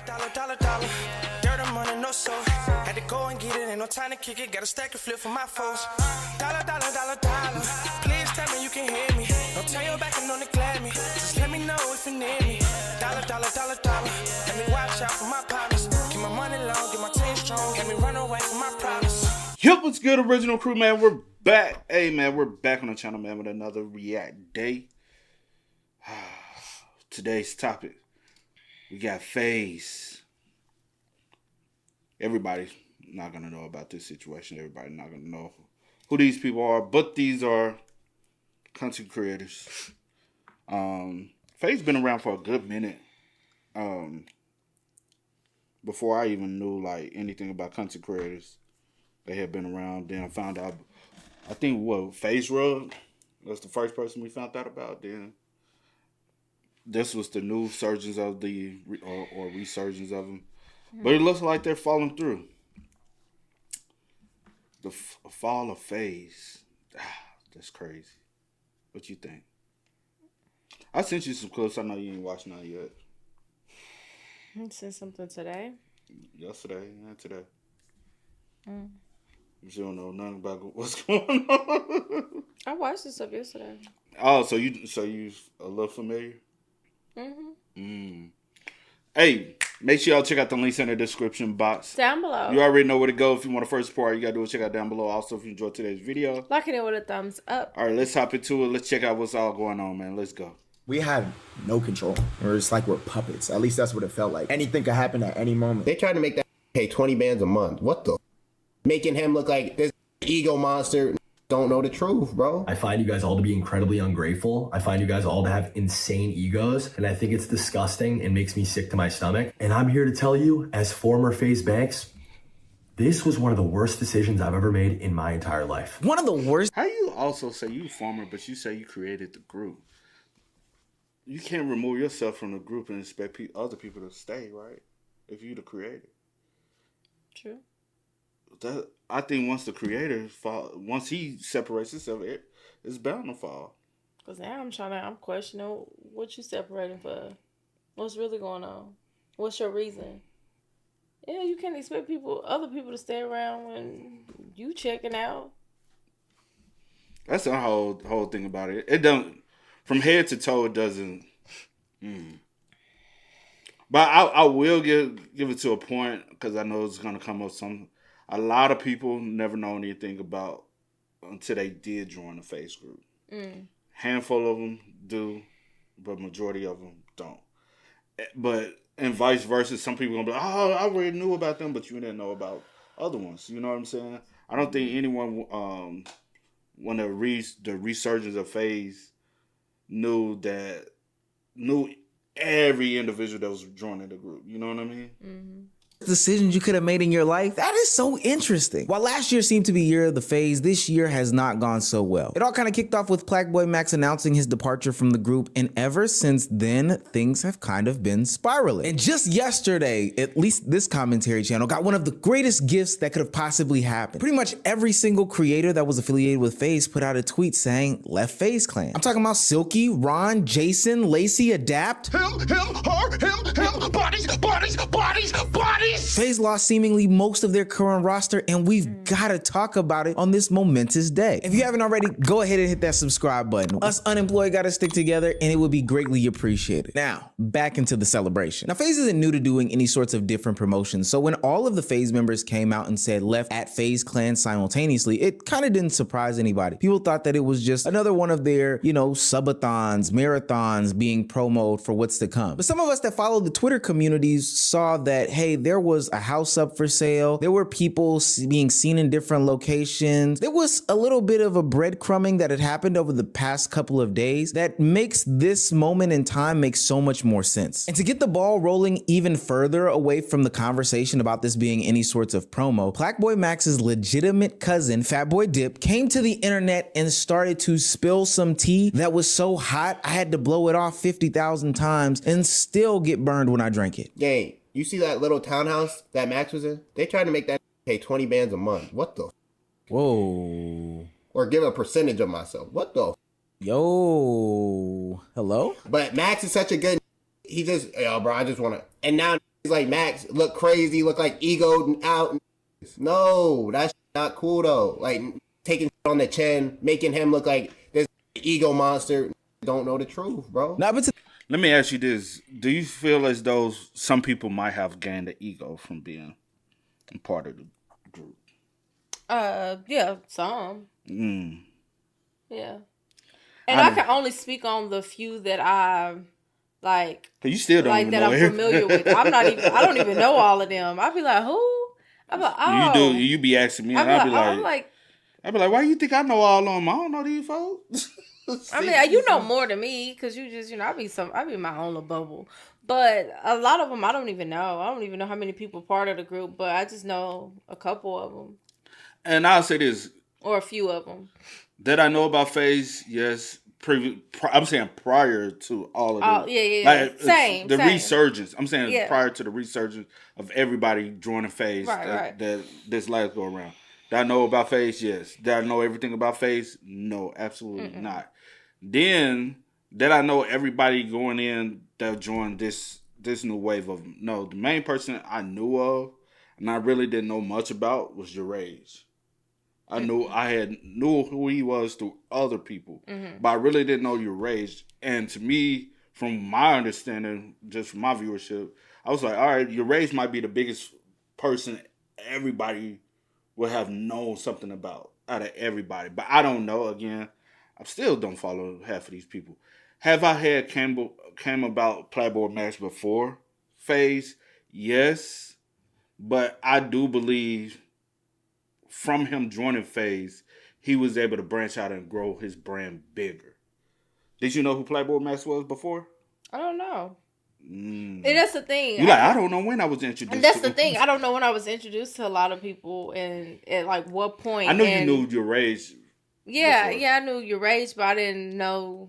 Dollar. Dirt and money, no soul. Had to go and get it, ain't no time to kick it. Got a stack of flip for my foes. Dollar. Please tell me you can hear me. Don't turn your back and don't neglect me. Just let me know if you need me. Dollar. Let me watch out for my partners. Keep my money long, get my team strong. Let me run away from my problems. Yup, what's good, original crew, man? We're back. Hey, man, we're back on the channel, man, with another React Day. Today's topic, we got FaZe. Everybody's not going to know about this situation. Everybody's not going to know who these people are, but these are content creators. FaZe been around for a good minute. Before I even knew like anything about content creators, they had been around. Then I found out, I think FaZe Rug was the first person we found out about. Then this was the new surgeons of the or resurgence of them, but it looks like they're falling through. The fall of FaZe, that's crazy. What you think? I sent you some clips. I know you ain't watched none yet. You sent something today? Yesterday, not today. You don't know nothing about what's going on. I watched this stuff yesterday. Oh, so you a little familiar? Hey, make sure y'all check out the links in the description box. Down below. You already know where to go. If you want the first part, you gotta do is check out down below. Also, if you enjoyed today's video, liking it with a thumbs up. All right, let's hop into it. Let's check out what's all going on, man. Let's go. We had no control. It's like we're puppets. At least that's what it felt like. Anything could happen at any moment. They tried to make that pay 20 bands a month. What the? Making him look like this ego monster. Don't know the truth, bro. I find you guys all to be incredibly ungrateful. I find you guys all to have insane egos. And I think it's disgusting and makes me sick to my stomach. And I'm here to tell you, as former FaZe Banks, this was one of the worst decisions I've ever made in my entire life. One of the worst. How you also say you former, but you say you created the group? You can't remove yourself from the group and expect other people to stay, right? If you the creator. True. I think once the creator once he separates himself, it's bound to fall. Cause now I'm questioning what you separating for. What's really going on? What's your reason? Yeah, you can't expect other people to stay around when you checking out. That's the whole thing about it. It don't. From head to toe, it doesn't. But I will give it to a point because I know it's gonna come up some. A lot of people never know anything about until they did join the FaZe group. Handful of them do, but majority of them don't. But and vice versa, some people gonna be like, oh, I already knew about them, but you didn't know about other ones. You know what I'm saying? I don't think anyone when the resurgence of FaZe knew every individual that was joining the group. You know what I mean? Decisions you could have made in your life. That is so interesting. While last year seemed to be year of the FaZe, this year has not gone so well. It all kind of kicked off with Plague Max announcing his departure from the group, and ever since then, things have kind of been spiraling. And just yesterday, at least this commentary channel got one of the greatest gifts that could have possibly happened. Pretty much every single creator that was affiliated with FaZe put out a tweet saying, left FaZe Clan. I'm talking about Silky, Ron, Jason, Lacey, Adapt. Him, bodies. FaZe lost seemingly most of their current roster, and we've got to talk about it on this momentous day. If you haven't already, go ahead and hit that subscribe button. Us unemployed got to stick together, and it would be greatly appreciated. Now, back into the celebration. Now, FaZe isn't new to doing any sorts of different promotions, so when all of the FaZe members came out and said left at FaZe Clan simultaneously, it kind of didn't surprise anybody. People thought that it was just another one of their, subathons, marathons being promoted for what's to come. But some of us that follow the Twitter communities saw that, hey, there was a house up for sale. There were people being seen in different locations. There was a little bit of a breadcrumbing that had happened over the past couple of days that makes this moment in time make so much more sense. And to get the ball rolling even further away from the conversation about this being any sorts of promo, Plague Max's legitimate cousin, Fatboy Dip, came to the internet and started to spill some tea that was so hot I had to blow it off 50,000 times and still get burned when I drank it. Gang, you see that little townhouse that Max was in? They tried to make that pay 20 bands a month. What the? Whoa. Or give a percentage of myself. What the? Yo. Hello? But Max is such a good. He just, yo, bro, I just want to. And now like Max look crazy, look like egoed out. No, that's not cool though. Like taking on the chin, making him look like this ego monster. Don't know the truth, bro. Nah, but Let me ask you this: do you feel as though some people might have gained the ego from being a part of the group? Yeah, some. Mm. Yeah. And I can only speak on the few that I like. You still don't like even that know I'm familiar with. I don't even know all of them. I'd be like, who? I'm like, oh. You do. You be asking me, and I'd be like, why you think I know all of them? I don't know these folks. I mean, you know more than me because you just, I be in my own little bubble. But a lot of them I don't even know. I don't even know how many people part of the group, but I just know a couple of them. And I'll say this. Or a few of them. That I know about FaZe, yes. I'm saying prior to all of it. Yeah. Like, same. Resurgence. I'm saying prior to the resurgence of everybody joining FaZe right. that this last go around. Did I know about FaZe? Yes. Did I know everything about FaZe? No, absolutely not. Then, did I know everybody going in that joined this new wave of them? No, the main person I knew of and I really didn't know much about was Jerage. I knew who he was through other people, but I really didn't know your race. And to me, from my understanding, just from my viewership, I was like, all right, your race might be the biggest person everybody would have known something about out of everybody. But I don't know. Again, I still don't follow half of these people. Have I had came about Playboy Max before FaZe? Yes, but I do believe from him joining FaZe, he was able to branch out and grow his brand bigger. Did you know who Playboy Max was before? I don't know. And that's the thing. I don't know when I was introduced. And that's the thing. I don't know when I was introduced to a lot of people and at like what point. I know you knew your race. Yeah, I knew your age, but I didn't know.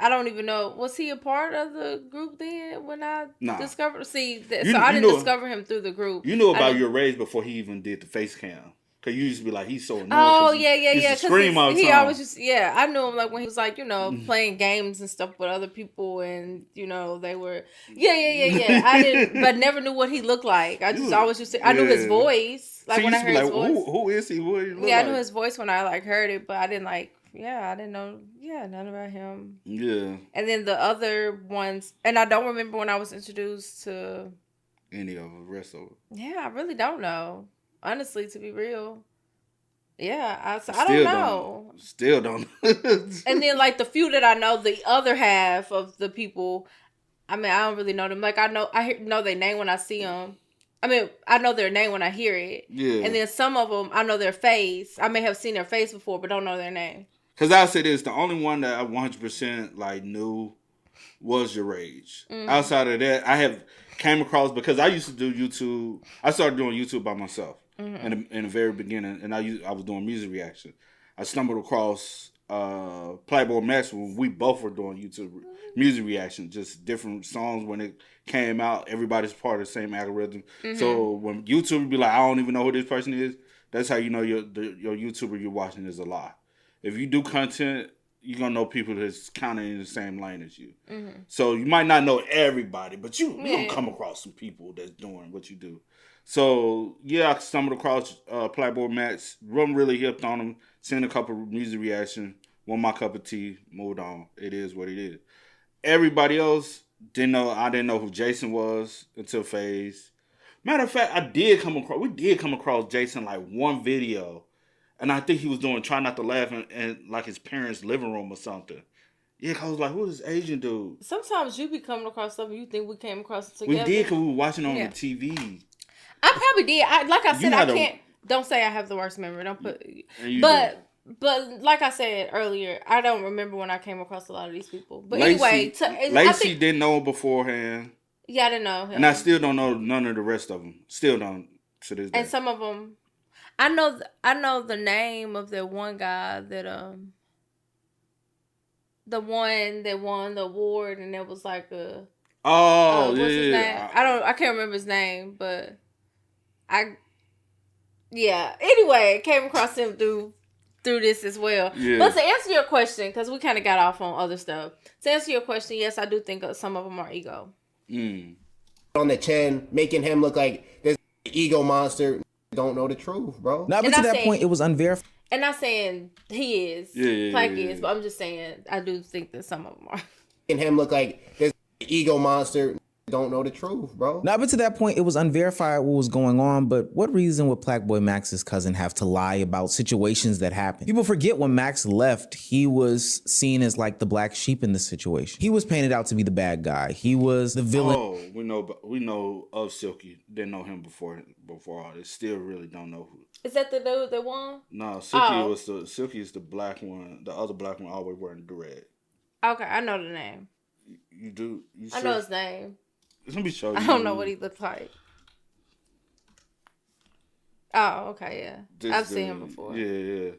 I don't even know. Was he a part of the group then when I discovered? See, so I didn't discover him through the group. You knew about your rage before he even did the face cam. Cause you used to be like, he's so annoying. Oh yeah. Scream all the time. He always just I knew him like when he was like playing games and stuff with other people and they were I didn't but never knew what he looked like. I just always just I knew his voice like when I heard his voice. Who is he? What he look I knew his voice when I like heard it, but I didn't I didn't know none about him. Yeah. And then the other ones, and I don't remember when I was introduced to any of the rest of it. Yeah, I really don't know. Honestly, to be real. Yeah, I don't know. Still don't. And then like the few that I know, the other half of the people, I mean, I don't really know them. Like I know their name when I see them. I mean, I know their name when I hear it. Yeah. And then some of them, I know their face. I may have seen their face before, but don't know their name. Because I'll say this, the only one that I 100% like knew was your age. Mm-hmm. Outside of that, I have came across, because I used to do YouTube. I started doing YouTube by myself in the very beginning, and I was doing music reaction. I stumbled across Playboy Max when we both were doing YouTube music reaction, just different songs when it came out. Everybody's part of the same algorithm. Mm-hmm. So when YouTube would be like, I don't even know who this person is, that's how you know your YouTuber you're watching is a lie. If you do content, you're going to know people that's kind of in the same lane as you. Mm-hmm. So you might not know everybody, but you're going to come across some people that's doing what you do. So, I stumbled across Playboy Max. Wasn't really hipped on him. Seen a couple of music reactions. Wasn't my cup of tea. Moved on. It is what it is. Everybody else, I didn't know who Jason was until FaZe. Matter of fact, we did come across Jason like one video. And I think he was doing Try Not to Laugh in like his parents' living room or something. Yeah, cause I was like, who is this Asian dude? Sometimes you be coming across something you think we came across it together. We did, because we were watching on the TV. I probably did. Like I said, I can't. Don't say I have the worst memory. Don't put. But like I said earlier, I don't remember when I came across a lot of these people. But anyway, Lacey didn't know him beforehand. Yeah, I didn't know him, and I still don't know none of the rest of them. Still don't to this day. And some of them. I know the name of that one guy that the one that won the award, and it was like what's his name? I can't remember his name, but anyway, came across him through this as well. Yeah. But to answer your question, because we kind of got off on other stuff. To answer your question, yes, I do think some of them are ego. on the chin, making him look like this ego monster. Don't know the truth, bro. Now, but to that point, it was unverified. And not saying he is, Plaque is, but I'm just saying I do think that some of them are. Making him look like this ego monster. Don't know the truth, bro. Now, but to that point, it was unverified what was going on, but what reason would Plaque Boy Max's cousin have to lie about situations that happened? People forget when Max left, he was seen as like the black sheep in the situation. He was painted out to be the bad guy. He was the villain. Oh, we know of Silky. Didn't know him before all this. Still really don't know who. Is that the dude that won? No, Silky is the black one. The other black one always wearing red. Okay, I know the name. You do? You I know his name. Let me show you. I don't know what he looks like. Oh, okay, yeah. I've seen him before. Yeah.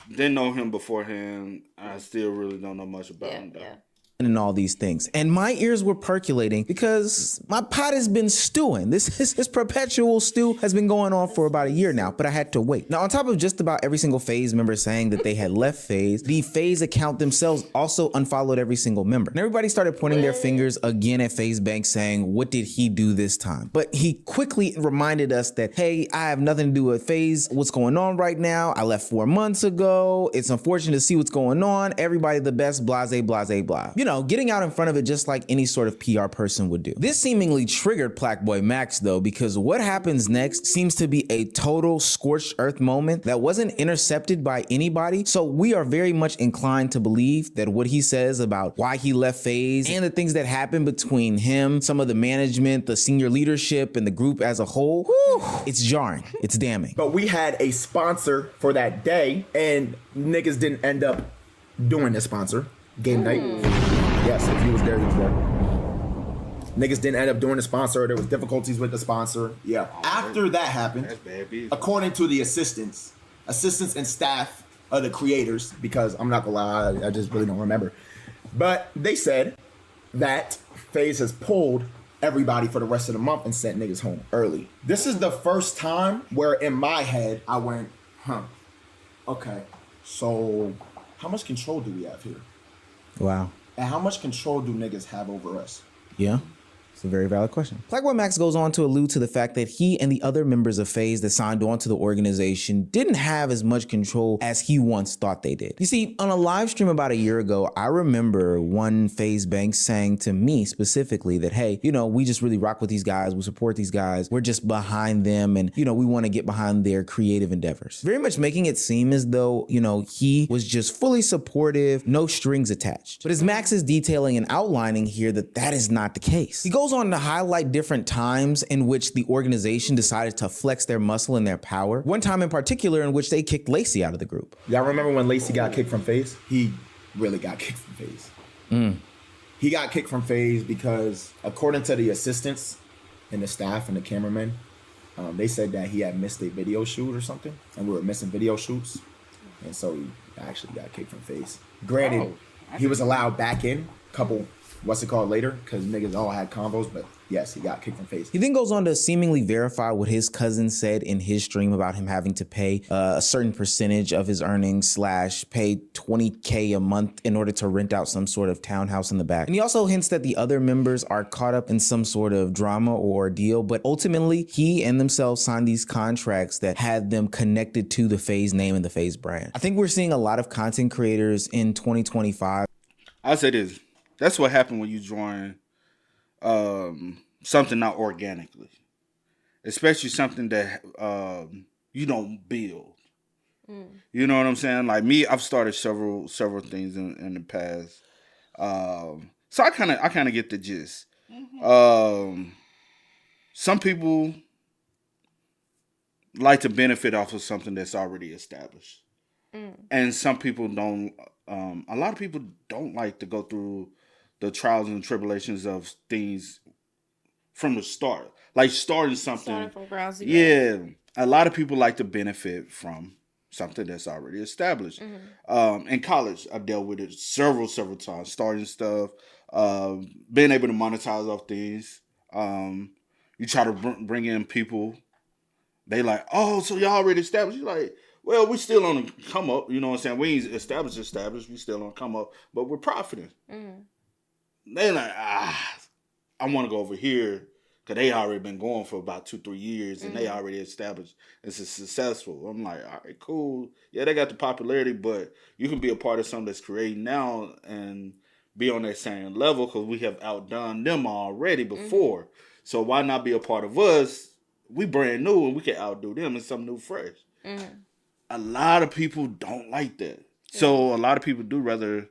Didn't know him beforehand. I still really don't know much about him, though. Yeah. And all these things. And my ears were percolating because my pot has been stewing. This perpetual stew has been going on for about a year now, but I had to wait. Now, on top of just about every single FaZe member saying that they had left FaZe, the FaZe account themselves also unfollowed every single member. And everybody started pointing their fingers again at FaZe Banks saying, what did he do this time? But he quickly reminded us that, hey, I have nothing to do with FaZe. What's going on right now? I left 4 months ago. It's unfortunate to see what's going on. Everybody the best, blase, blase, blah. You know, getting out in front of it just like any sort of PR person would do. This seemingly triggered Plaque Boy Max though, because what happens next seems to be a total scorched earth moment that wasn't intercepted by anybody. So we are very much inclined to believe that what he says about why he left FaZe and the things that happened between him, some of the management, the senior leadership, and the group as a whole, it's jarring. It's damning. But we had a sponsor for that day, and niggas didn't end up doing the sponsor. Game night. Yes, if he was there, he was there. Niggas didn't end up doing the sponsor. There was difficulties with the sponsor. Yeah. After that happened, according to the assistants and staff of the creators, because I'm not gonna lie, I just really don't remember. But they said that FaZe has pulled everybody for the rest of the month and sent niggas home early. This is the first time where in my head I went, okay, so how much control do we have here? Wow. And how much control do niggas have over us? Yeah. It's a very valid question. Plaque Boy Max goes on to allude to the fact that he and the other members of FaZe that signed on to the organization didn't have as much control as he once thought they did. You see, on a live stream about a year ago, I remember one FaZe Banks saying to me specifically that, hey, you know, we just really rock with these guys. We support these guys. We're just behind them. And, you know, we want to get behind their creative endeavors. Very much making it seem as though, you know, he was just fully supportive, no strings attached. But as Max is detailing and outlining here that that is not the case. He goes on to highlight different times in which the organization decided to flex their muscle and their power. One time in particular in which they kicked Lacey out of the group. Y'all remember when Lacey got kicked from FaZe? He really got kicked from FaZe. He got kicked from FaZe because according to the assistants and the staff and the cameramen, they said that he had missed a video shoot or something, and we were missing video shoots. And so he actually got kicked from FaZe. Granted, he was allowed back in a couple later, because niggas all had combos, but yes, he got kicked from FaZe. He then goes on to seemingly verify what his cousin said in his stream about him having to pay a certain percentage of his earnings / pay $20K a month in order to rent out some sort of townhouse in the back. And he also hints that the other members are caught up in some sort of drama or ordeal, but ultimately he and themselves signed these contracts that had them connected to the FaZe name and the FaZe brand. I think we're seeing a lot of content creators in 2025. I'll say this. That's what happened when you join something not organically, especially something that you don't build. You know what I'm saying? Like me, I've started several things in the past, so I kind of get the gist. Some people like to benefit off of something that's already established, and some people don't. A lot of people don't like to go through the trials and tribulations of things from the start, like starting something From ground zero. Yeah, a lot of people like to benefit from something that's already established. In college, I've dealt with it several times, starting stuff, being able to monetize off things. You try to bring in people, they like, oh, so y'all already established. You're like, well, we still on the come up, you know what I'm saying? We ain't established, we still on come up, but we're profiting. They like, I want to go over here because they already been going for about 2-3 years and they already established as successful. I'm like, all right, cool. Yeah, they got the popularity, but you can be a part of something that's creating now and be on that same level because we have outdone them already before. So why not be a part of us? We brand new and we can outdo them in something new, fresh. A lot of people don't like that. So a lot of people do rather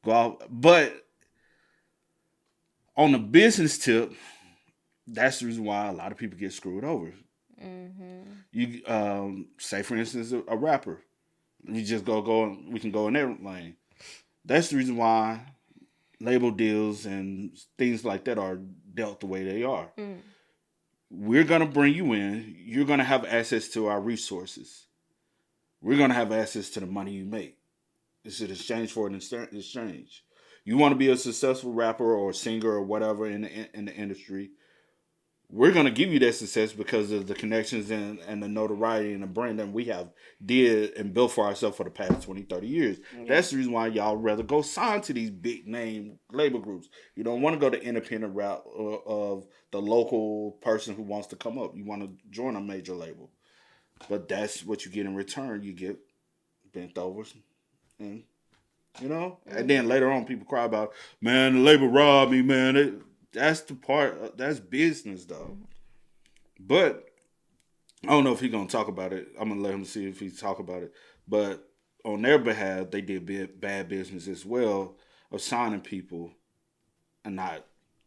go out. But on the business tip, that's the reason why a lot of people get screwed over. You say, for instance, a rapper. You just we can go in their lane. That's the reason why label deals and things like that are dealt the way they are. We're going to bring you in. You're going to have access to our resources. We're going to have access to the money you make. It's an exchange for an exchange. You want to be a successful rapper or singer or whatever in the industry. We're going to give you that success because of the connections and the notoriety and the brand that we have did and built for ourselves for the past 20, 30 years. That's the reason why y'all rather go sign to these big name label groups. You don't want to go the independent route of the local person who wants to come up. You want to join a major label. But that's what you get in return. You get bent over and, and then later on people cry about, man, the label robbed me, man. That's the part. That's business, though. But I don't know if he's gonna talk about it. I'm gonna let him see if he talk about it. But on their behalf, they did bad business as well of signing people and not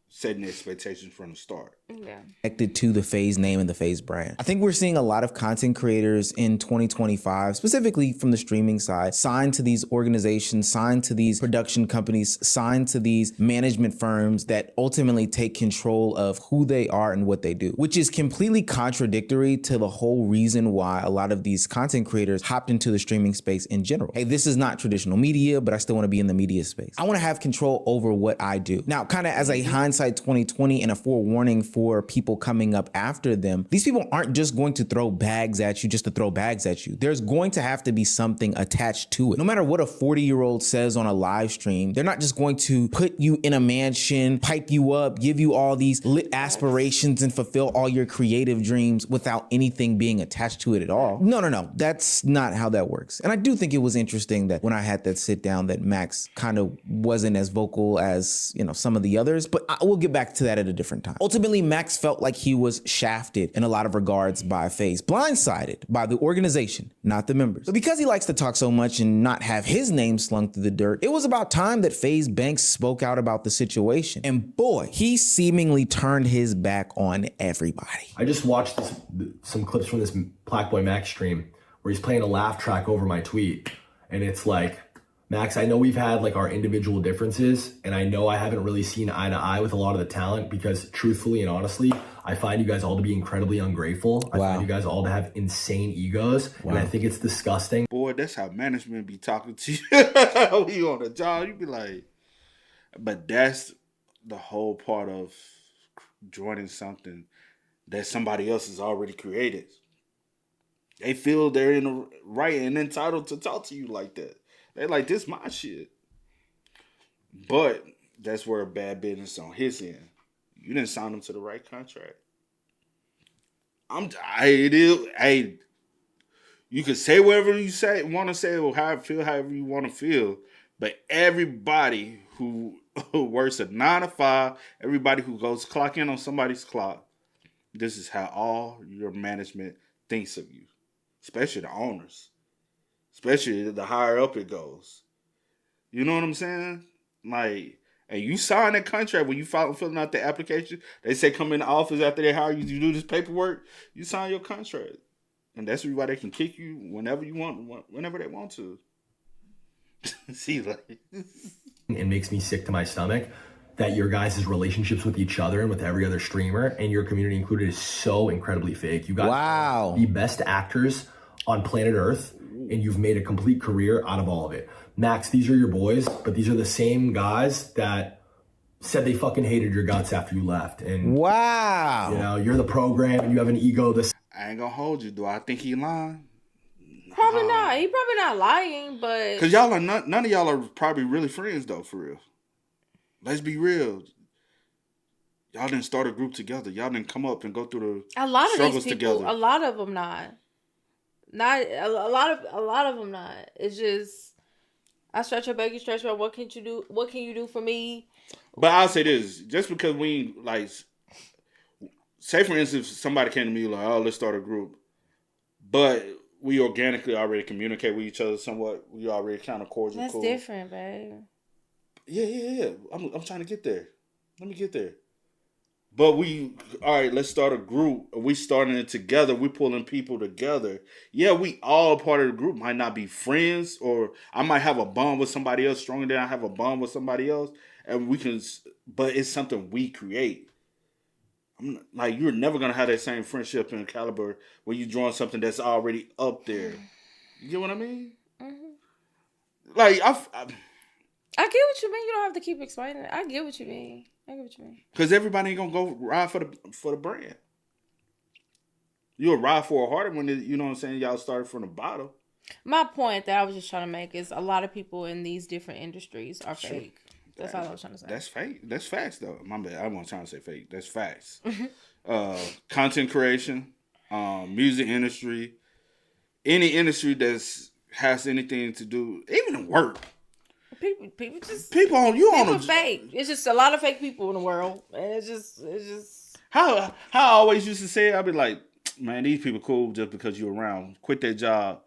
setting expectations from the start. Connected to the FaZe name and the FaZe brand. I think we're seeing a lot of content creators in 2025, specifically from the streaming side, signed to these organizations, signed to these production companies, signed to these management firms that ultimately take control of who they are and what they do, which is completely contradictory to the whole reason why a lot of these content creators hopped into the streaming space in general. Hey, this is not traditional media, but I still want to be in the media space. I want to have control over what I do. Now, kind of as a hindsight 2020 and a forewarning for people coming up after them, these people aren't just going to throw bags at you just to throw bags at you. There's going to have to be something attached to it. No matter what a 40-year-old says on a live stream, they're not just going to put you in a mansion, pipe you up, give you all these lit aspirations and fulfill all your creative dreams without anything being attached to it at all. No. That's not how that works. And I do think it was interesting that when I had that sit down that Max kind of wasn't as vocal as, some of the others, but we'll get back to that at a different time. Ultimately, Max felt like he was shafted in a lot of regards by FaZe, blindsided by the organization, not the members. But because he likes to talk so much and not have his name slung through the dirt, it was about time that FaZe Banks spoke out about the situation. And boy, he seemingly turned his back on everybody. I just watched some clips from this Black Boy Max stream where he's playing a laugh track over my tweet. And it's like, Max, I know we've had our individual differences, and I know I haven't really seen eye to eye with a lot of the talent because truthfully and honestly, I find you guys all to be incredibly ungrateful. I find you guys all to have insane egos, and I think it's disgusting. Boy, that's how management be talking to you. When you on the job, you be like, but that's the whole part of joining something that somebody else has already created. They feel they're in the right and entitled to talk to you like that. They like, this my shit. But that's where bad business on his end. You didn't sign him to the right contract. You can say whatever you want to say or however you want to feel. But everybody who works a 9 to 5, everybody who goes clock in on somebody's clock, this is how all your management thinks of you. Especially the owners. Especially the higher up it goes. You know what I'm saying? And you sign that contract when you filling out the application. They say come in the office after they hire you to do this paperwork. You sign your contract. And that's why they can kick you whenever you want, whenever they want to. See, It makes me sick to my stomach that your guys' relationships with each other and with every other streamer and your community included is so incredibly fake. You guys are the best actors on planet Earth, and you've made a complete career out of all of it. Max, these are your boys, but these are the same guys that said they fucking hated your guts after you left. And you're the program and you have an ego. I ain't gonna hold you. Do I think he lying? Probably not. He probably not lying, but because y'all are none of y'all are probably really friends though, for real. Let's be real. Y'all didn't start a group together. Y'all didn't come up and go through the A lot of struggles these people, together. a lot of them not. Not a lot of them not. It's just I stretch your back, you stretch your. What can you do? What can you do for me? But I'll say this: just because we like, say for instance, somebody came to me like, "Oh, let's start a group," but we organically already communicate with each other somewhat. We already kind of cordial. That's cool. different, babe. Yeah. I'm trying to get there. Let me get there. But all right, let's start a group. We starting it together. We pulling people together. Yeah, we all part of the group. Might not be friends, or I might have a bond with somebody else stronger than I have a bond with somebody else. And we can, but it's something we create. Like, you're never going to have that same friendship and caliber when you join something that's already up there. You get what I mean? Mm-hmm. Like, I get what you mean. You don't have to keep explaining it. I get what you mean. Because everybody ain't gonna go ride for the brand. You'll ride for a harder when you know what I'm saying. Y'all started from the bottom. My point that I was just trying to make is a lot of people in these different industries are fake. That's all I was trying to say. That's fake. That's facts though. My bad. I wasn't trying to say fake. That's facts. Content creation, music industry, any industry that's has anything to do, even work. People on fake. It's just a lot of fake people in the world, and it's just how I always used to say it. I'd be like, man, these people cool just because you're around. Quit their job.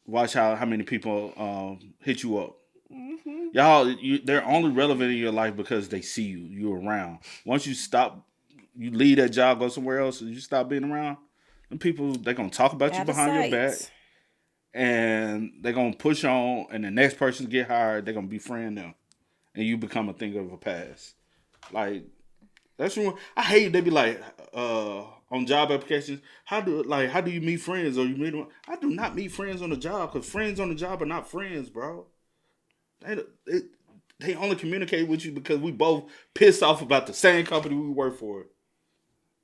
Watch how many people hit you up. Mm-hmm. Y'all, they're only relevant in your life because they see you. You're around. Once you stop, you leave that job, go somewhere else, and you stop being around. Them people, they're gonna talk about you behind your back. And they're going to push on, and the next person to get hired, they're going to befriend them. And you become a thing of the past. Like, that's when I hate they be like, on job applications, how do you meet friends? Or you meet them? I do not meet friends on the job, because friends on the job are not friends, bro. They only communicate with you because we both pissed off about the same company we work for.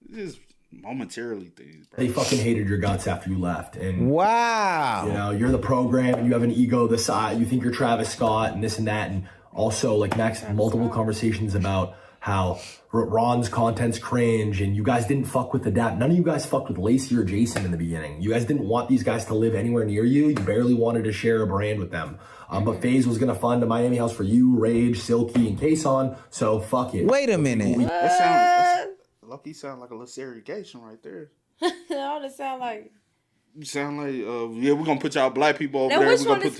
This is momentarily things, bro. They fucking hated your guts after you left. And wow. You know, you're the program and you have an ego the size, you think you're Travis Scott and this and that. And also, like, Max, multiple conversations about how Ron's content's cringe and you guys didn't fuck with the dap. None of you guys fucked with Lacey or Jason in the beginning. You guys didn't want these guys to live anywhere near you. You barely wanted to share a brand with them. But FaZe was going to fund a Miami house for you, Rage, Silky, and Kason. So fuck it. Wait a minute. Lucky sound like a little segregation right there. All it sound like. You sound like, yeah, we're gonna put y'all black people over now, there. Which one is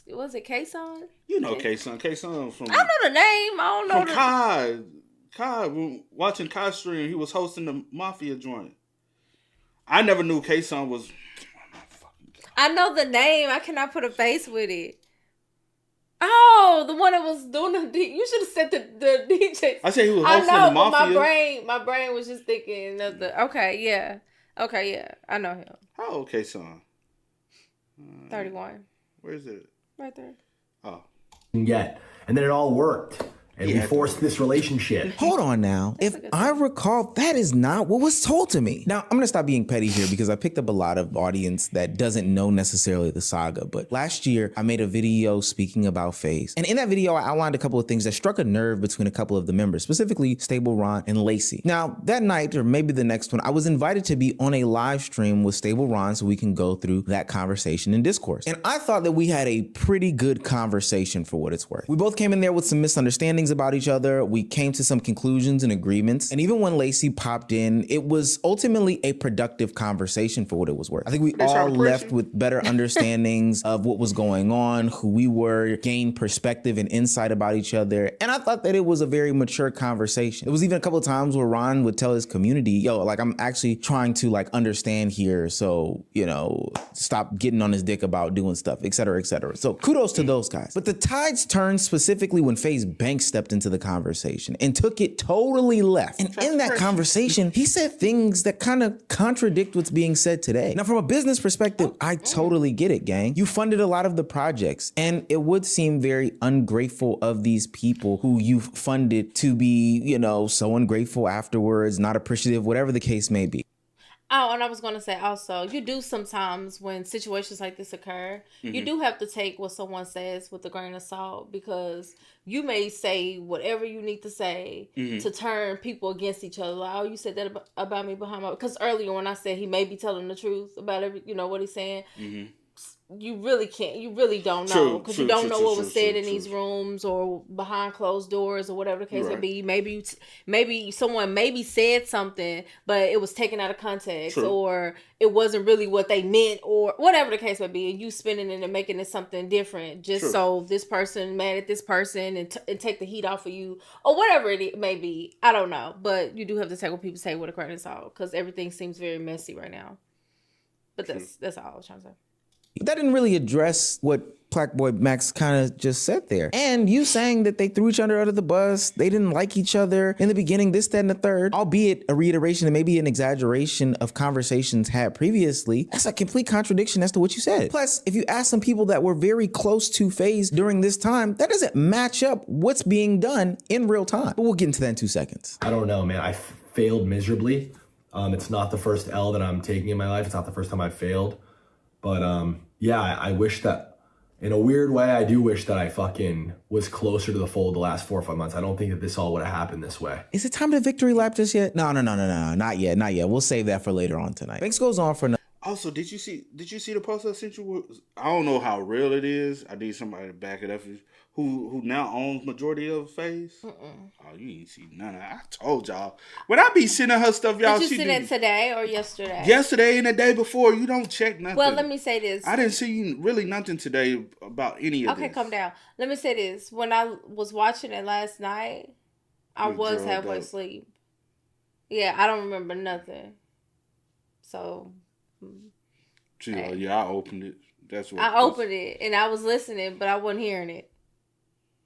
was it Kason? You know Kason. Kason from. I know the name. I don't know from Kai, watching Kai stream, he was hosting the Mafia joint. I never knew Kason was. I know the name. I cannot put a face with it. Oh, the one that was doing the you should have said the DJ. I said he was hosting the Mafia. But my brain was just thinking of the. Okay, yeah, I know him. How old Kason? 31. Where is it? Right there. Oh. Yet, and then it all worked. And we forced this relationship. Hold on now. If I recall, that is not what was told to me. Now, I'm going to stop being petty here because I picked up a lot of audience that doesn't know necessarily the saga. But last year, I made a video speaking about FaZe. And in that video, I outlined a couple of things that struck a nerve between a couple of the members, specifically Stable Ron and Lacey. Now, that night, or maybe the next one, I was invited to be on a live stream with Stable Ron so we can go through that conversation and discourse. And I thought that we had a pretty good conversation for what it's worth. We both came in there with some misunderstandings about each other. We came to some conclusions and agreements. And even when Lacey popped in, it was ultimately a productive conversation for what it was worth. I think we all left with better understandings of what was going on, who we were, gained perspective and insight about each other. And I thought that it was a very mature conversation. There was even a couple of times where Ron would tell his community, yo, like, I'm actually trying to like understand here. So, you know, stop getting on his dick about doing stuff, et cetera, et cetera. So kudos to those guys. But the tides turned specifically when FaZe Banks stepped into the conversation and took it totally left. And in that conversation, he said things that kind of contradict what's being said today. Now, from a business perspective, I totally get it, gang. You funded a lot of the projects, and it would seem very ungrateful of these people who you've funded to be, you know, so ungrateful afterwards, not appreciative, whatever the case may be. Oh, and I was going to say also, you do sometimes when situations like this occur, you do have to take what someone says with a grain of salt, because you may say whatever you need to say to turn people against each other. Like, oh, you said that about me behind my... Because earlier when I said he may be telling the truth about what he's saying, you really can't. You really don't know, because you don't know what was said in these rooms or behind closed doors or whatever the case may be. Maybe someone maybe said something, but it was taken out of context, or it wasn't really what they meant, or whatever the case may be. And you spinning it and making it something different, just so this person mad at this person and take the heat off of you, or whatever it may be. I don't know, but you do have to take what people say with a grain of salt, because everything seems very messy right now. But that's all I was trying to say. That didn't really address what Black Boy Max kind of just said there. And you saying that they threw each other under the bus, they didn't like each other in the beginning, this, that, and the third, albeit a reiteration and maybe an exaggeration of conversations had previously. That's a complete contradiction as to what you said. Plus, if you ask some people that were very close to FaZe during this time, that doesn't match up what's being done in real time. But we'll get into that in 2 seconds. I don't know, man. I failed miserably. It's not the first L that I'm taking in my life. It's not the first time I've failed. But yeah, I wish that, in a weird way, I do wish that I fucking was closer to the fold the last 4 or 5 months. I don't think that this all would have happened this way. Is it time to victory lap just yet? No, not yet. We'll save that for later on tonight. Banks goes on for... Also, did you see the post I sent you? I don't know how real it is. I need somebody to back it up. Who now owns majority of FaZe? Oh, you ain't see none of that. I told y'all. When I be sending her stuff, y'all... Did you send it today or yesterday? Yesterday and the day before. You don't check nothing. Well, let me say this. I didn't see really nothing today about any of this. Okay, calm down. Let me say this. When I was watching it last night, I was halfway asleep. Yeah, I don't remember nothing. So... Yeah, I opened it. That's what I opened it and I was listening, but I wasn't hearing it.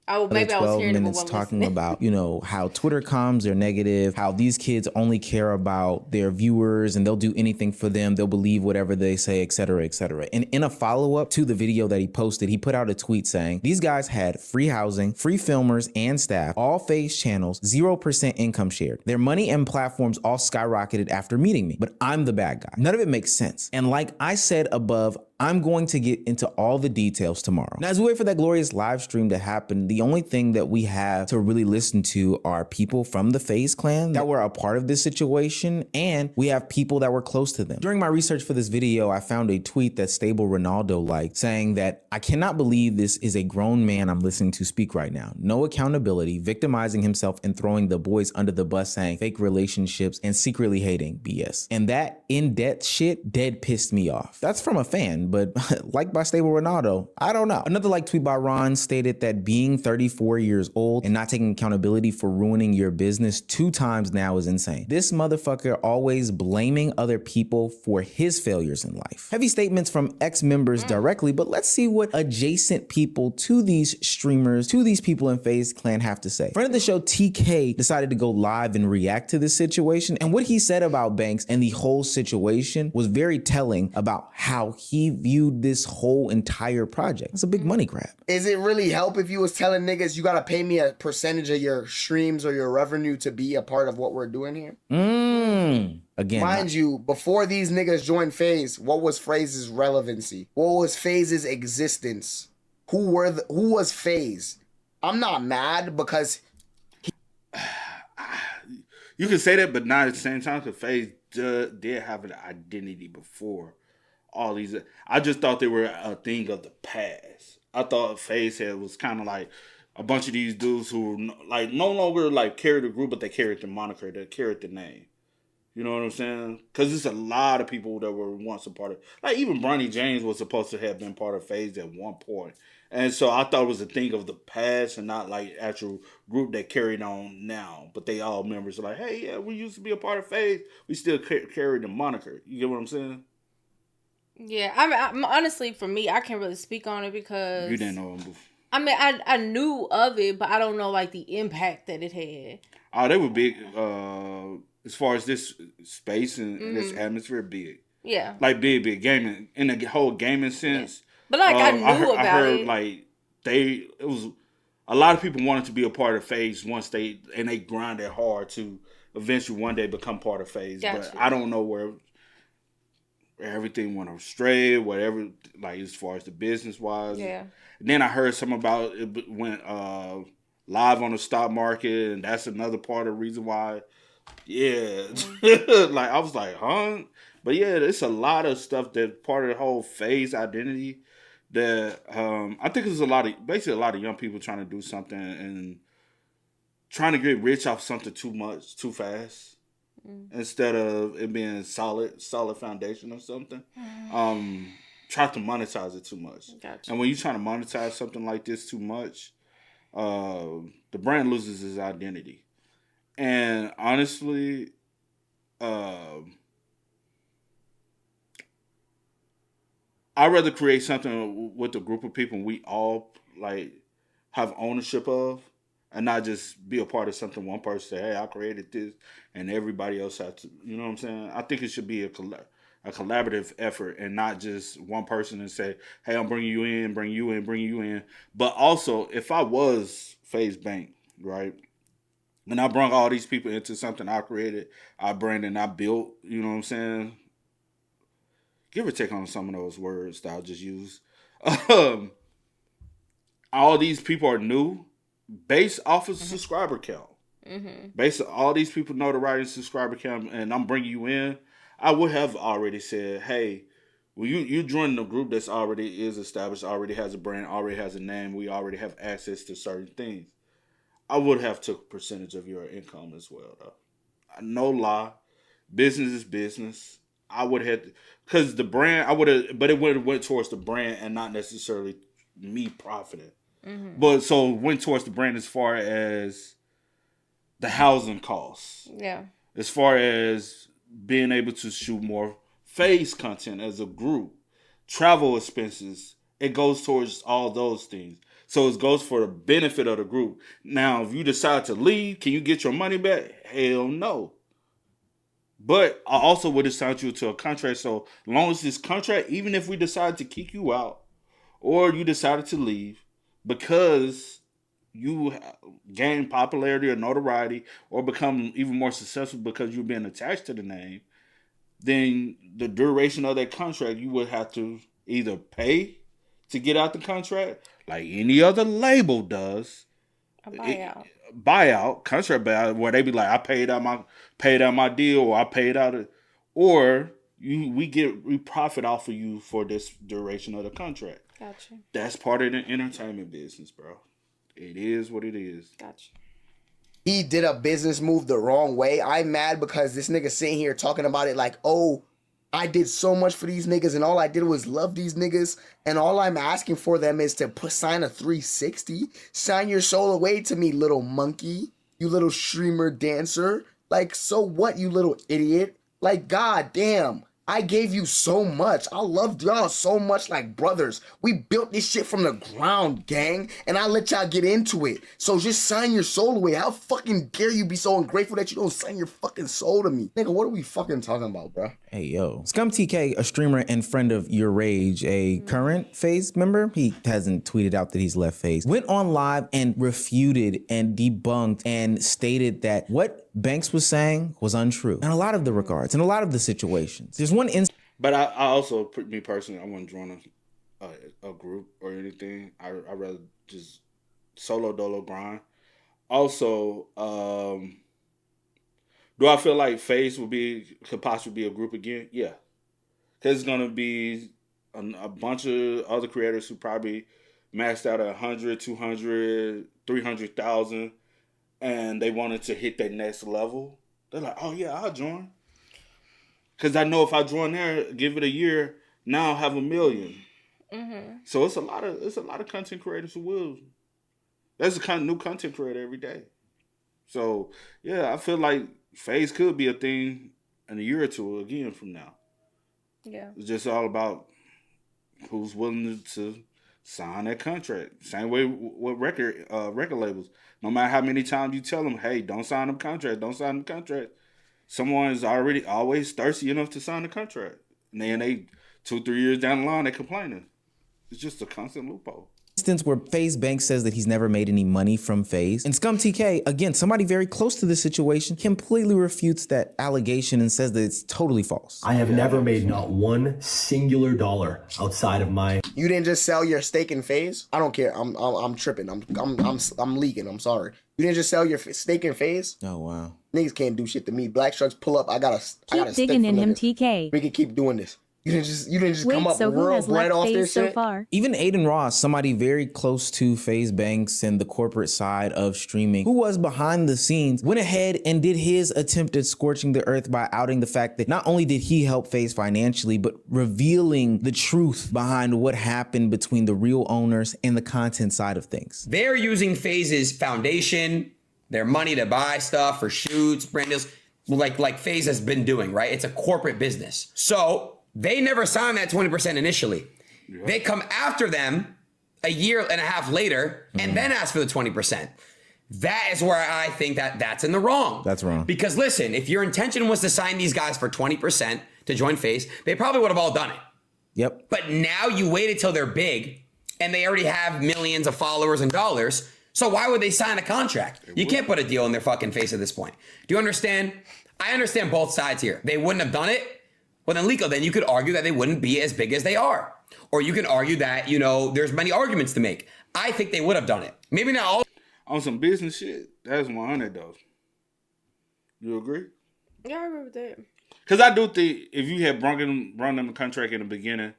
Maybe I was hearing 12 minutes talking about, how Twitter comms are negative, how these kids only care about their viewers and they'll do anything for them. They'll believe whatever they say, et cetera, et cetera. And in a follow-up to the video that he posted, he put out a tweet saying, these guys had free housing, free filmers and staff, all FaZe channels, 0% income shared. Their money and platforms all skyrocketed after meeting me, but I'm the bad guy. None of it makes sense. And like I said above, I'm going to get into all the details tomorrow. Now, as we wait for that glorious live stream to happen, the only thing that we have to really listen to are people from the FaZe Clan that were a part of this situation, and we have people that were close to them. During my research for this video, I found a tweet that Stable Ronaldo liked saying that, I cannot believe this is a grown man I'm listening to speak right now. No accountability, victimizing himself and throwing the boys under the bus, saying fake relationships and secretly hating BS. And that in-depth shit dead pissed me off. That's from a fan, but liked by Stable Ronaldo, I don't know. Another like tweet by Ron stated that being 34 years old and not taking accountability for ruining your business 2 times now is insane. This motherfucker always blaming other people for his failures in life. Heavy statements from ex-members directly, but let's see what adjacent people to these streamers, to these people in FaZe Clan have to say. Friend of the show, TK, decided to go live and react to this situation, and what he said about Banks and the whole situation was very telling about how he viewed this whole entire project. It's a big money grab. Is it really help if you was telling niggas you gotta pay me a percentage of your streams or your revenue to be a part of what we're doing here? Again, mind you, before these niggas joined FaZe, what was FaZe's relevancy? What was FaZe's existence? Who was FaZe? I'm not mad because you can say that, but not at the same time, because FaZe did have an identity before all these. I just thought they were a thing of the past. I thought FaZe was kind of like a bunch of these dudes who were like no longer like carried the group, but they carried the moniker, they carried the name. You know what I'm saying? Because there's a lot of people that were once a part of, like even Bronny James was supposed to have been part of FaZe at one point. And so I thought it was a thing of the past and not like actual group that carried on now. But they all members are like, hey, yeah, we used to be a part of FaZe. We still carry the moniker. You get what I'm saying? Yeah, I'm honestly, for me, I can't really speak on it because you didn't know him before. I mean, I knew of it, but I don't know like the impact that it had. Oh, they were big. As far as this space and this atmosphere, big. Yeah. Like big gaming in the whole gaming sense. Yeah. But like I knew about I heard it. Like it was a lot of people wanted to be a part of FaZe once they grinded hard to eventually one day become part of FaZe. Gotcha. But I don't know where. everything went astray, whatever, like as far as the business wise. Yeah. Then I heard some about it went live on the stock market, and that's another part of the reason why. Yeah, like I was like, huh? But yeah, it's a lot of stuff that part of the whole FaZe identity that I think there's a lot of young people trying to do something and trying to get rich off something too much, too fast, instead of it being solid foundation or something. Try to monetize it too much. Gotcha. And when you're trying to monetize something like this too much, the brand loses its identity. And honestly, I'd rather create something with a group of people we all like have ownership of, and not just be a part of something one person say, hey, I created this, and everybody else has to, you know what I'm saying? I think it should be a collaborative effort and not just one person and say, hey, I'm bringing you in, bring you in. But also, if I was FaZe Bank, right, and I brought all these people into something I created, I branded, I built, you know what I'm saying? Give or take on some of those words that I'll just use. All these people are new based off of subscriber count. Based on all these people know the right subscriber count, and I'm bringing you in, I would have already said, hey, well, you join the group that's already is established, already has a brand, already has a name, we already have access to certain things. I would have took a percentage of your income as well, though. No lie. Business is business. I would have, because the brand, but it would have went towards the brand and not necessarily me profiting. But so it went towards the brand as far as the housing costs. Yeah. As far as being able to shoot more FaZe content as a group, travel expenses, it goes towards all those things. So it goes for the benefit of the group. Now, if you decide to leave, can you get your money back? Hell no. But I also would have signed you to a contract. So long as this contract, even if we decide to kick you out or you decided to leave because you gain popularity or notoriety or become even more successful because you're being attached to the name, then the duration of that contract, you would have to either pay to get out the contract like any other label does. A buyout. Contract buyout, where they be like, I paid out my deal, or I paid out it, or we profit off of you for this duration of the contract. Gotcha. That's part of the entertainment business, bro. It is what it is. Gotcha. He did a business move the wrong way. I'm mad because this nigga sitting here talking about it like, oh, I did so much for these niggas and all I did was love these niggas, and all I'm asking for them is to sign a 360. Sign your soul away to me, little monkey. You little streamer dancer. Like, so what, you little idiot? Like, god damn. I gave you so much. I loved y'all so much like brothers. We built this shit from the ground, gang, and I let y'all get into it. So just sign your soul away. How fucking dare you be so ungrateful that you don't sign your fucking soul to me? Nigga, what are we fucking talking about, bro? Hey, yo. ScumTK, a streamer and friend of Your Rage, a current FaZe member, he hasn't tweeted out that he's left FaZe, went on live and refuted and debunked and stated that what Banks was saying was untrue in a lot of the regards, in a lot of the situations. There's one instance. But I also, me personally, I wouldn't join a group or anything. I rather just solo dolo grind. Also, do I feel like FaZe could possibly be a group again? Yeah. Because it's going to be a bunch of other creators who probably maxed out at 100, 200, 300,000, and they wanted to hit that next level. They're like, oh yeah, I'll join. Because I know if I join there, give it a year, now I'll have 1 million. So it's a lot of content creators who will. There's a new content creator every day. So yeah, I feel like FaZe could be a thing in a year or two again from now. Yeah. It's just all about who's willing to sign that contract. Same way with record labels. No matter how many times you tell them, hey, don't sign them contract. Someone is always thirsty enough to sign the contract. And then they 2-3 years down the line, they complaining. It's just a constant loophole. Instance where FaZe Banks says that he's never made any money from FaZe. And Scum TK, again, somebody very close to this situation, completely refutes that allegation and says that it's totally false. I have never made not one singular dollar outside of my. You didn't just sell your stake in FaZe? I don't care. I'm tripping. I'm leaking. I'm sorry. You didn't just sell your stake in FaZe? Oh, wow. Niggas can't do shit to me. Black Sharks pull up. I got a Keep stick digging for in him, niggas. TK. We can keep doing this. You didn't just Wait, come up so who real has bread left off FaZe this so shit. far? Even Aiden Ross, somebody very close to FaZe Banks and the corporate side of streaming, who was behind the scenes, went ahead and did his attempt at scorching the earth by outing the fact that not only did he help FaZe financially, but revealing the truth behind what happened between the real owners and the content side of things. They're using FaZe's foundation, their money to buy stuff for shoots, brand deals, like FaZe has been doing, right? It's a corporate business. So they never signed that 20% initially. Yeah. They come after them a year and a half later and then ask for the 20%. That is where I think that that's in the wrong. That's wrong. Because listen, if your intention was to sign these guys for 20% to join FaZe, they probably would have all done it. Yep. But now you waited till they're big and they already have millions of followers and dollars. So why would they sign a contract? You can't put a deal in their fucking face at this point. Do you understand? I understand both sides here. They wouldn't have done it. Well, then, Lico, then you could argue that they wouldn't be as big as they are. Or you can argue that, there's many arguments to make. I think they would have done it. Maybe not all. On some business shit, that's 100 though. You agree? Yeah, I agree with that. Because I do think if you had brought them a contract in the beginning,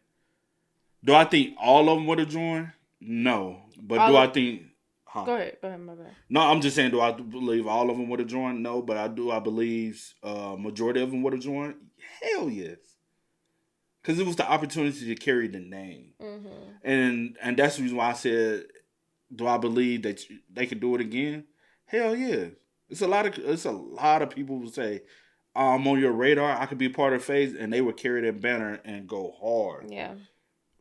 do I think all of them would have joined? No. But I think... Huh? Go ahead, my bad. No, I'm just saying, do I believe all of them would have joined? No, but I believe majority of them would have joined? Hell yes. Because it was the opportunity to carry the name. Mm-hmm. And that's the reason why I said, do I believe that they could do it again? Hell yeah. It's a lot of people who say, I'm on your radar, I could be part of FaZe, and they would carry that banner and go hard. Yeah.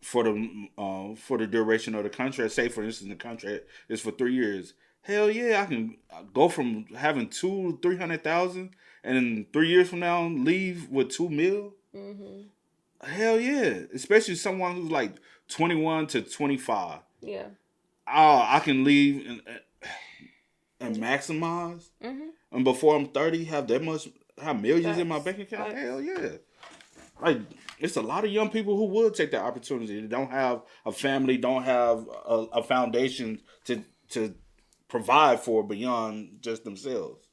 For the duration of the contract. Say, for instance, the contract is for 3 years. Hell yeah, I can go from having 300,000 and in 3 years from now leave with 2 mil. Mm-hmm. Hell yeah, especially someone who's like 21 to 25. Yeah. I can leave and maximize, and before I'm 30, have millions in my bank account. Hell yeah, like. It's a lot of young people who would take that opportunity. They don't have a family, don't have a foundation to provide for beyond just themselves.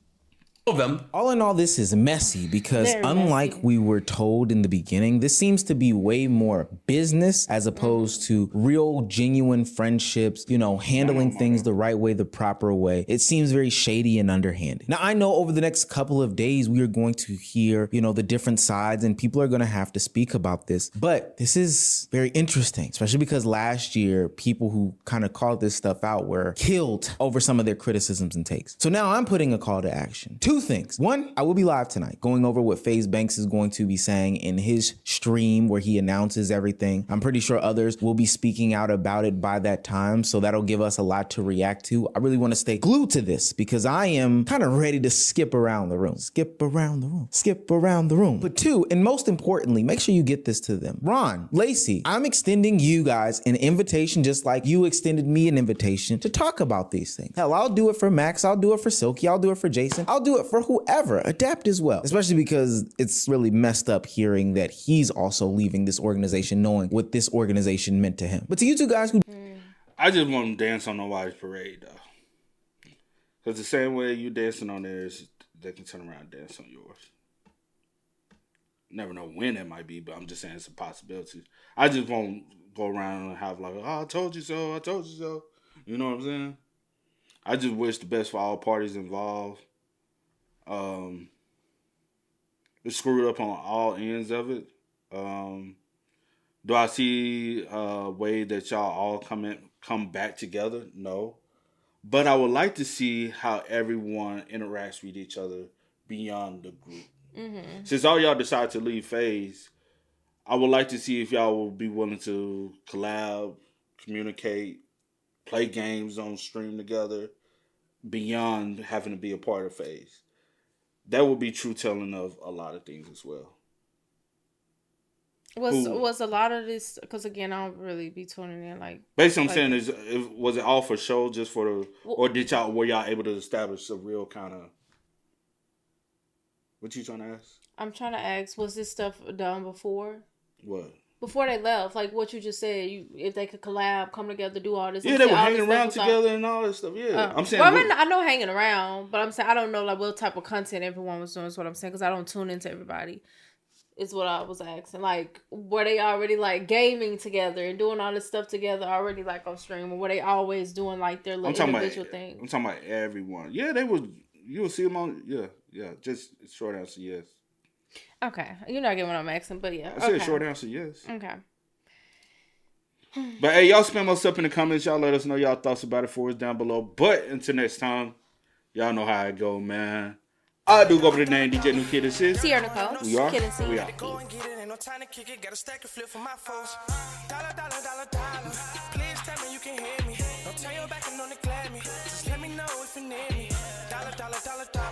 Of them. All in all, this is messy because Very unlike messy. we were told in the beginning, this seems to be way more business as opposed to real, genuine friendships, handling things the right way, the proper way. It seems very shady and underhanded. Now, I know over the next couple of days, we are going to hear, the different sides and people are going to have to speak about this. But this is very interesting, especially because last year, people who kind of called this stuff out were killed over some of their criticisms and takes. So now I'm putting a call to action. Two things. One, I will be live tonight going over what FaZe Banks is going to be saying in his stream where he announces everything. I'm pretty sure others will be speaking out about it by that time, so that'll give us a lot to react to. I really want to stay glued to this because I am kind of ready to skip around the room. Skip around the room. Skip around the room. But two, and most importantly, make sure you get this to them. Ron, Lacey, I'm extending you guys an invitation just like you extended me an invitation to talk about these things. Hell, I'll do it for Max. I'll do it for Silky. I'll do it for Jason. I'll do it for whoever. Adapt as well, especially because it's really messed up hearing that he's also leaving this organization knowing what this organization meant to him. But to you two guys who... I just want them to dance on nobody's parade, though. Because the same way you dancing on theirs, they can turn around and dance on yours. Never know when it might be, but I'm just saying it's a possibility. I just won't go around and have like, oh, I told you so, I told you so. You know what I'm saying? I just wish the best for all parties involved. It's screwed up on all ends of it. Do I see a way that y'all all come back together? No. But I would like to see how everyone interacts with each other beyond the group. Mm-hmm. Since all y'all decide to leave FaZe, I would like to see if y'all will be willing to collab, communicate, play games on stream together beyond having to be a part of FaZe. That would be true telling of a lot of things as well. Was a lot of this, because again, I don't really be tuning in. Like, basically, I'm saying was it all for show, just for the, or were y'all able to establish a real kind of? What you trying to ask? I'm trying to ask, was this stuff done before? What? Before they left, like what you just said, if they could collab, come together, do all this. Yeah, they were hanging around together and all that stuff. Yeah, I'm saying. Well, I know hanging around, but I'm saying I don't know like what type of content everyone was doing. Is what I'm saying, because I don't tune into everybody. Is what I was asking. Like, were they already like gaming together and doing all this stuff together already, like on stream, or were they always doing like their little individual thing? I'm talking about everyone. Yeah, they was. You will see them on. Yeah. Just short answer, yes. Okay, you're not getting what I'm asking, but yeah. I said short answer, yes. Okay. But hey, y'all spam us up in the comments. Y'all let us know y'all thoughts about it for us down below. But until next time, y'all know how it go, man. I do go by the name DJ New Kid and Sis. Sierra Nicole. We are. Kid and C. We out. Go and get it, ain't no time to kick it. Got a stack of flip for my foes. Dollar, dollar, dollar, dollar. Please tell me you can hear me. Don't turn your back and don't neglect me. Just let me know if you need me. Dollar, dollar, dollar, dollar.